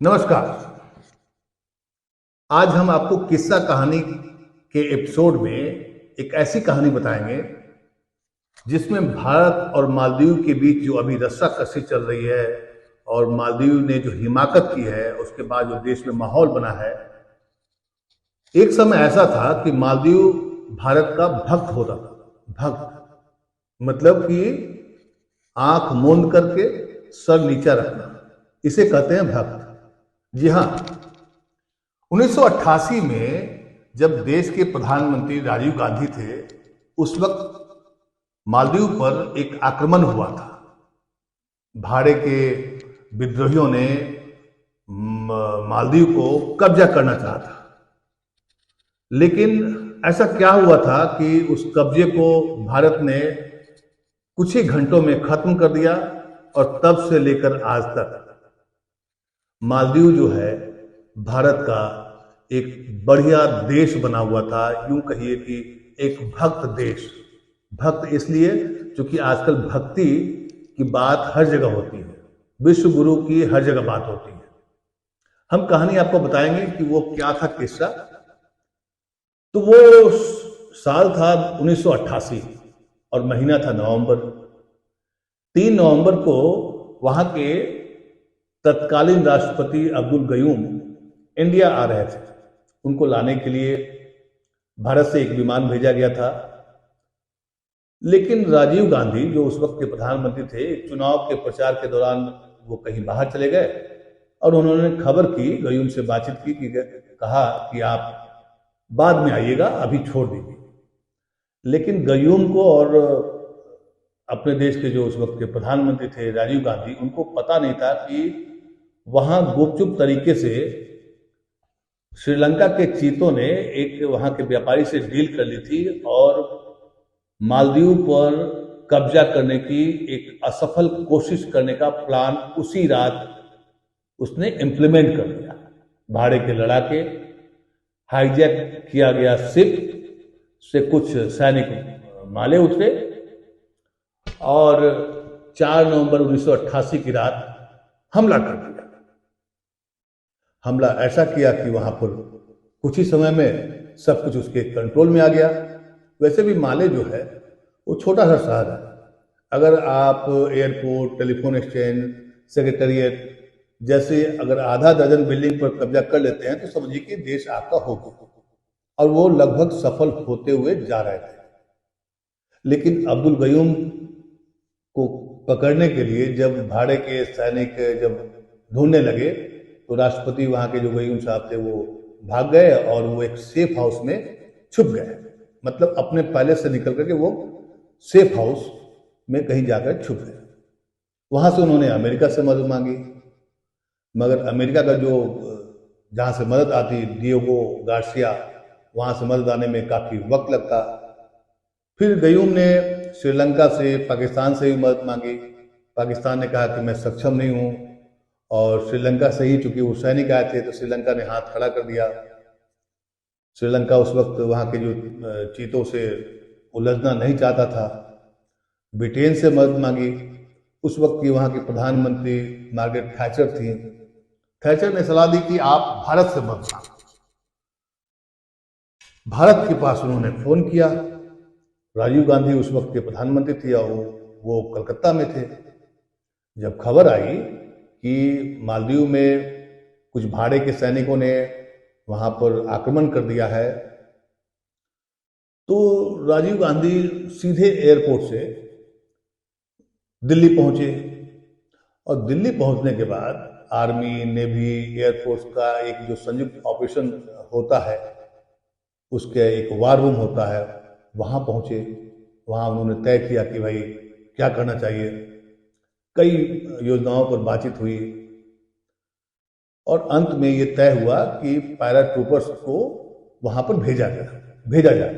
नमस्कार। आज हम आपको किस्सा कहानी के एपिसोड में एक ऐसी कहानी बताएंगे जिसमें भारत और मालदीव के बीच जो अभी रस्साकसी चल रही है और मालदीव ने जो हिमाकत की है उसके बाद जो देश में माहौल बना है। एक समय ऐसा था कि मालदीव भारत का भक्त होता था। भक्त मतलब कि आंख मूंद करके सर नीचा रखना, इसे कहते हैं भक्त। जी हाँ, 1988 में जब देश के प्रधानमंत्री राजीव गांधी थे, उस वक्त मालदीव पर एक आक्रमण हुआ था। भाड़े के विद्रोहियों ने मालदीव को कब्जा करना चाहा था, लेकिन ऐसा क्या हुआ था कि उस कब्जे को भारत ने कुछ ही घंटों में खत्म कर दिया और तब से लेकर आज तक मालदीव जो है भारत का एक बढ़िया देश बना हुआ था। यूं कहिए कि एक भक्त देश। भक्त इसलिए क्योंकि आजकल भक्ति की बात हर जगह होती है, विश्व गुरु की हर जगह बात होती है। हम कहानी आपको बताएंगे कि वो क्या था किस्सा। तो वो साल था 1988 और महीना था नवंबर। 3 नवंबर को वहां के तत्कालीन राष्ट्रपति अब्दुल गयूम इंडिया आ रहे थे। उनको लाने के लिए भारत से एक विमान भेजा गया था, लेकिन राजीव गांधी जो उस वक्त के प्रधानमंत्री थे, चुनाव के प्रचार के दौरान वो कहीं बाहर चले गए और उन्होंने खबर की, गयूम से बातचीत की कि कहा कि आप बाद में आइएगा, अभी छोड़ दीजिए। लेकिन गयूम को और अपने देश के जो उस वक्त के प्रधानमंत्री थे राजीव गांधी, उनको पता नहीं था कि वहां गुपचुप तरीके से श्रीलंका के चीतों ने एक वहां के व्यापारी से डील कर ली थी और मालदीव पर कब्जा करने की एक असफल कोशिश करने का प्लान उसी रात उसने इम्प्लीमेंट कर दिया। भाड़े के लड़ाके, हाईजैक किया गया शिप से कुछ सैनिक माले उतरे और 4 नवंबर 1988 की रात हमला कर दिया। हमला ऐसा किया कि वहां पर कुछ ही समय में सब कुछ उसके कंट्रोल में आ गया। वैसे भी माले जो है वो छोटा सा शहर है। अगर आप एयरपोर्ट, टेलीफोन एक्सचेंज, सेक्रेटेरिएट जैसे अगर आधा दर्जन बिल्डिंग पर कब्जा कर लेते हैं तो समझिए कि देश आपका हो गया। और वो लगभग सफल होते हुए जा रहे थे। लेकिन अब्दुल गयूम को पकड़ने के लिए जब भाड़े के सैनिक जब ढूंढने लगे तो राष्ट्रपति वहां के जो गयूम साहब थे वो भाग गए और वो एक सेफ हाउस में छुप गए। मतलब अपने पैलेस से निकल करके वो सेफ हाउस में कहीं जाकर छुप गए। वहां से उन्होंने अमेरिका से मदद मांगी, मगर अमेरिका का जो जहां से मदद आती, डिएगो गार्सिया, वहां से मदद आने में काफी वक्त लगता। फिर गयूम ने श्रीलंका से, पाकिस्तान से भी मदद मांगी। पाकिस्तान ने कहा कि मैं सक्षम नहीं हूं, और श्रीलंका से ही चूंकि वो सैनिक आए थे तो श्रीलंका ने हाथ खड़ा कर दिया। श्रीलंका उस वक्त वहां के जो चीतों से उलझना नहीं चाहता था। ब्रिटेन से मदद मांगी। उस वक्त की वहां की प्रधानमंत्री मार्गरेट थैचर थी। थैचर ने सलाह दी कि आप भारत से मदद मांगो। भारत के पास उन्होंने फोन किया। राजीव गांधी उस वक्त के प्रधानमंत्री थे और वो कलकत्ता में थे। जब खबर आई कि मालदीव में कुछ भाड़े के सैनिकों ने वहां पर आक्रमण कर दिया है, तो राजीव गांधी सीधे एयरपोर्ट से दिल्ली पहुंचे। और दिल्ली पहुंचने के बाद आर्मी, नेवी, एयरफोर्स का एक जो संयुक्त ऑपरेशन होता है, उसके एक वार रूम होता है, वहां पहुंचे। वहां उन्होंने तय किया कि भाई क्या करना चाहिए। कई योजनाओं पर बातचीत हुई और अंत में ये तय हुआ कि पैराट्रूपर्स को वहां पर भेजा जाए।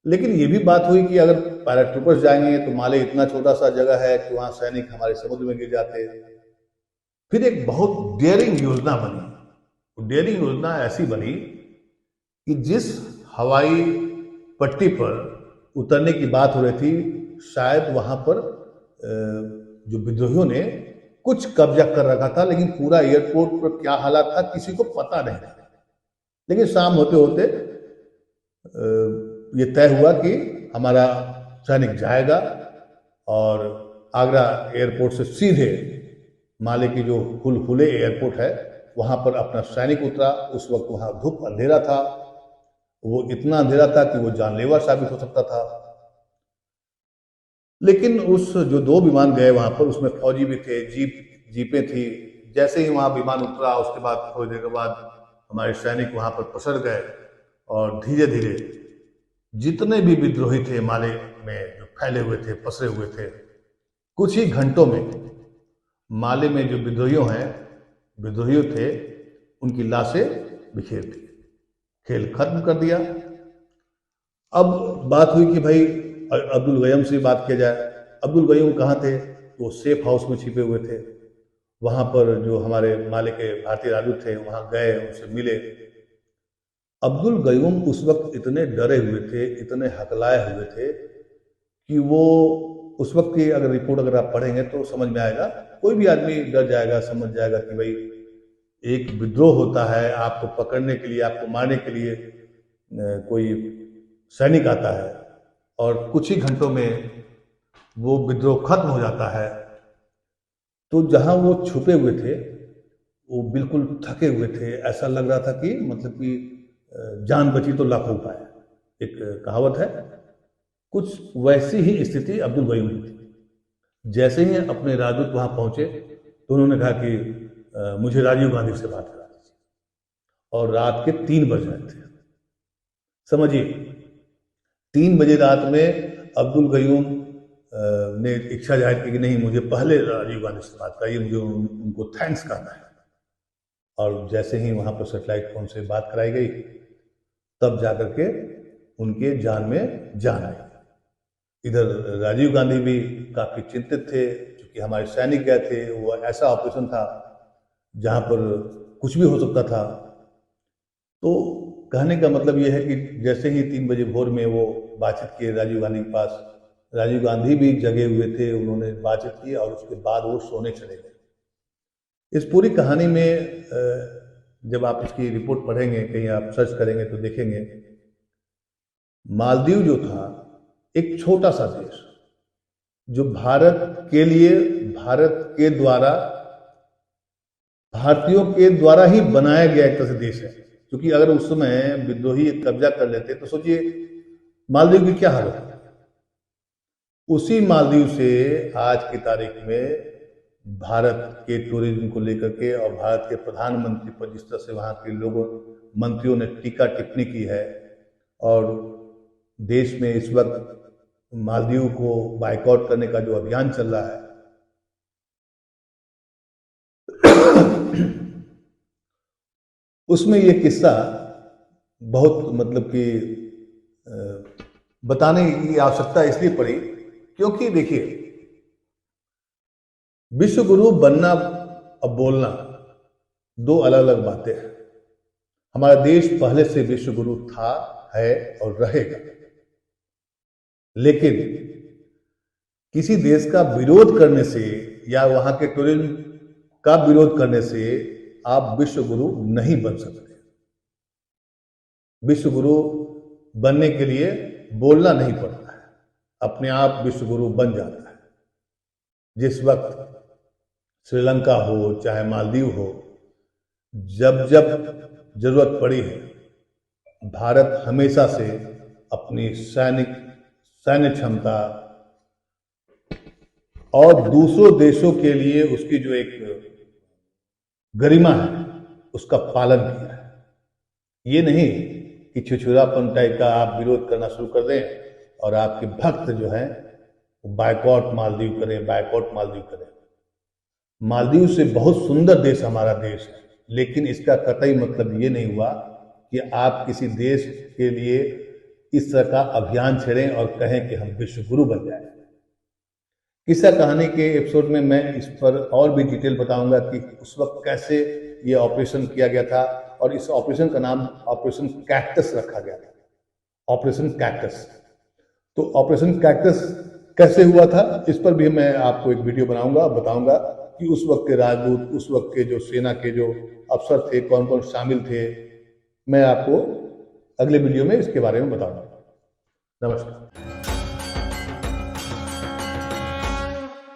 लेकिन ये भी बात हुई कि अगर पैराट्रूपर्स जाएंगे तो माले इतना छोटा सा जगह है कि वहां सैनिक हमारे समुद्र में गिर जाते। फिर एक बहुत डेयरिंग योजना बनी। डेयरिंग योजना ऐसी बनी कि जिस हवाई पट्टी पर उतरने की बात हो रही थी, शायद वहां पर जो विद्रोहियों ने कुछ कब्जा कर रखा था, लेकिन पूरा एयरपोर्ट पर क्या हालात था किसी को पता नहीं था। लेकिन शाम होते होते ये तय हुआ कि हमारा सैनिक जाएगा और आगरा एयरपोर्ट से सीधे माले की जो हुल एयरपोर्ट है वहां पर अपना सैनिक उतरा। उस वक्त वहां धूप अंधेरा था, वो इतना अंधेरा था कि वो जानलेवा साबित हो सकता था। लेकिन उस जो 2 विमान गए वहां पर, उसमें फौजी भी थे, जीपें थी। जैसे ही वहां विमान उतरा उसके बाद थोड़ी देर के बाद हमारे सैनिक वहां पर पसर गए और धीरे धीरे जितने भी विद्रोही थे माले में जो फैले हुए थे, पसरे हुए थे, कुछ ही घंटों में माले में जो विद्रोहियों थे उनकी लाशें बिखेर दी, खेल खत्म कर दिया। अब बात हुई कि भाई अब्दुल गय्यूम से बात किया जाए। अब्दुल गय्यूम कहाँ थे? वो सेफ हाउस में छिपे हुए थे। वहां पर जो हमारे माले के भारतीय राजदूत थे वहां गए, उनसे मिले। अब्दुल गय्यूम उस वक्त इतने डरे हुए थे, इतने हकलाए हुए थे कि वो उस वक्त की अगर रिपोर्ट अगर आप पढ़ेंगे तो समझ में आएगा, कोई भी आदमी डर जाएगा, समझ जाएगा कि भाई एक विद्रोह होता है, आपको पकड़ने के लिए, आपको मारने के लिए कोई सैनिक आता है और कुछ ही घंटों में वो विद्रोह खत्म हो जाता है। तो जहां वो छुपे हुए थे वो बिल्कुल थके हुए थे। ऐसा लग रहा था कि मतलब कि जान बची तो लाखों पाए, एक कहावत है। कुछ वैसी ही स्थिति अब्दुल गय्यूम की थी। जैसे ही अपने राजदूत वहां पहुंचे तो उन्होंने कहा कि मुझे राजीव गांधी से बात करा दीजिए। और रात के 3 बज रहे थे, समझिए 3 बजे रात में अब्दुल गय्यूम ने इच्छा जाहिर की कि नहीं, मुझे पहले राजीव गांधी से बात कराइए, मुझे उनको थैंक्स करना है। और जैसे ही वहां पर सेटेलाइट फोन से बात कराई गई तब जाकर के उनके जान में जान आई। इधर राजीव गांधी भी काफी चिंतित थे क्योंकि हमारे सैनिक गए थे, वो ऐसा ऑपरेशन था जहां पर कुछ भी हो सकता था। तो कहने का मतलब ये है कि जैसे ही 3 बजे भोर में वो बातचीत किए राजीव गांधी के पास, राजीव गांधी भी जगे हुए थे, उन्होंने बातचीत की और उसके बाद वो सोने चले गए। इस पूरी कहानी में जब आप इसकी रिपोर्ट पढ़ेंगे, कहीं आप सर्च करेंगे तो देखेंगे मालदीव जो था एक छोटा सा देश जो भारत के लिए, भारत के द्वारा, भारतीयों के द्वारा ही बनाया गया एक तरह से देश है। क्योंकि अगर उस समय विद्रोही कब्जा कर लेते तो सोचिए मालदीव की क्या हालत है। उसी मालदीव से आज की तारीख में भारत के टूरिज्म को लेकर के और भारत के प्रधानमंत्री पर जिस तरह से वहाँ के लोगों, मंत्रियों ने टीका टिप्पणी की है, और देश में इस वक्त मालदीव को बायकॉट करने का जो अभियान चल रहा है उसमें ये किस्सा बहुत मतलब कि बताने की आवश्यकता इसलिए पड़ी क्योंकि देखिए, विश्व गुरु बनना और बोलना 2 अलग अलग बातें हैं। हमारा देश पहले से विश्व गुरु था, है और रहेगा। लेकिन किसी देश का विरोध करने से या वहां के टूरिज्म का विरोध करने से आप विश्व गुरु नहीं बन सकते। विश्व गुरु बनने के लिए बोलना नहीं पड़ता है, अपने आप विश्व गुरु बन जाता है। जिस वक्त श्रीलंका हो चाहे मालदीव हो, जब जब जरूरत पड़ी है, भारत हमेशा से अपनी सैन्य क्षमता और दूसरों देशों के लिए उसकी जो एक गरिमा है उसका पालन किया है। ये नहीं कि छिछुरापन टाइप का आप विरोध करना शुरू कर दें और आपके भक्त जो हैं बायकॉट मालदीव करें, बायकॉट मालदीव करें। मालदीव से बहुत सुंदर देश हमारा देश है, लेकिन इसका कतई मतलब ये नहीं हुआ कि आप किसी देश के लिए इस तरह का अभियान छेड़ें और कहें कि हम विश्व गुरु बन जाएं। किस्सा कहानी के एपिसोड में मैं इस पर और भी डिटेल बताऊंगा कि उस वक्त कैसे ये ऑपरेशन किया गया था, और इस ऑपरेशन का नाम ऑपरेशन कैक्टस रखा गया था, ऑपरेशन कैक्टस। तो ऑपरेशन कैक्टस कैसे हुआ था इस पर भी मैं आपको एक वीडियो बनाऊंगा, बताऊंगा कि उस वक्त के राजदूत, उस वक्त के जो सेना के जो अफसर थे, कौन कौन शामिल थे, मैं आपको अगले वीडियो में इसके बारे में बताऊंगा। नमस्कार।